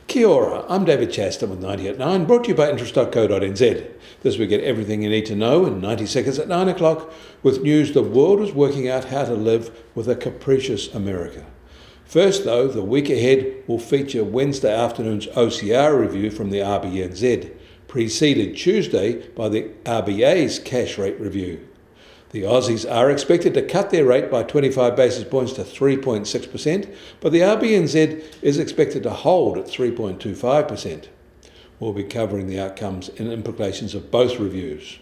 Kia ora, I'm David Chaston with 90 at 9, brought to you by interest.co.nz. This week, get everything you need to know in 90 seconds at 9 o'clock with news the world is working out how to live with a capricious America. First though, the week ahead will feature Wednesday afternoon's OCR review from the RBNZ, preceded Tuesday by the RBA's cash rate review. The Aussies are expected to cut their rate by 25 basis points to 3.6%, but the RBNZ is expected to hold at 3.25%. We'll be covering the outcomes and implications of both reviews.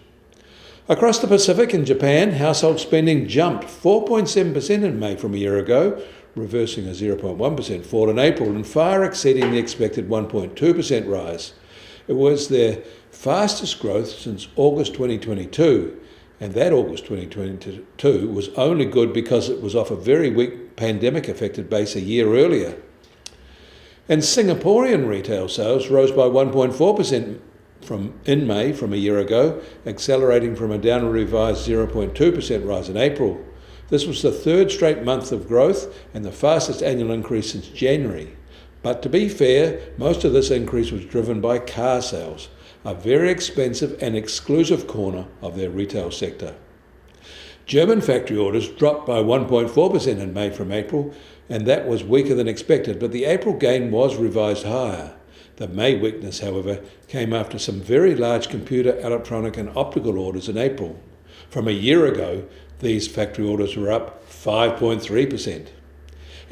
Across the Pacific in Japan, household spending jumped 4.7% in May from a year ago, reversing a 0.1% fall in April and far exceeding the expected 1.2% rise. It was their fastest growth since August 2022. And that August 2022 was only good because it was off a very weak pandemic-affected base a year earlier. And Singaporean retail sales rose by 1.4% in May from a year ago, accelerating from a downward revised 0.2% rise in April. This was the third straight month of growth and the fastest annual increase since January. But to be fair, most of this increase was driven by car sales, a very expensive and exclusive corner of their retail sector. German factory orders dropped by 1.4% in May from April, and that was weaker than expected, but the April gain was revised higher. The May weakness, however, came after some very large computer, electronic and optical orders in April. From a year ago, these factory orders were up 5.3%.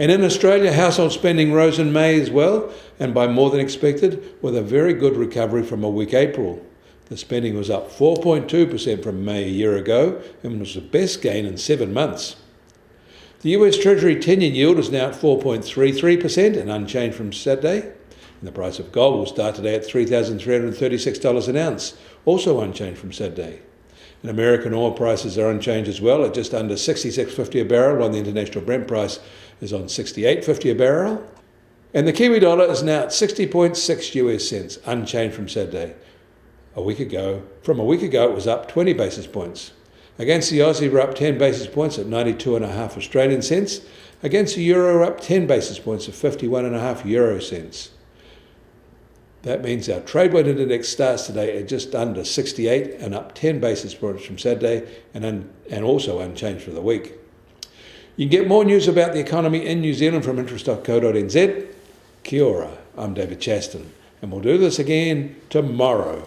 And in Australia, household spending rose in May as well, and by more than expected, with a very good recovery from a weak April. The spending was up 4.2% from May a year ago, and was the best gain in 7 months. The US Treasury 10-year yield is now at 4.33% and unchanged from Saturday. And the price of gold will start today at $3,336 an ounce, also unchanged from Saturday. And American oil prices are unchanged as well at just under $66.50 a barrel, while the international Brent price is on $68.50 a barrel. And the Kiwi dollar is now at 60.6 US cents, unchanged from Saturday. From a week ago, it was up 20 basis points. Against the Aussie, we're up 10 basis points at 92.5 Australian cents. Against the euro, we're up 10 basis points at 51.5 euro cents. That means our trade weight index starts today at just under 68 and up 10 basis points from Saturday and also unchanged for the week. You can get more news about the economy in New Zealand from interest.co.nz. Kia ora, I'm David Chaston, and we'll do this again tomorrow.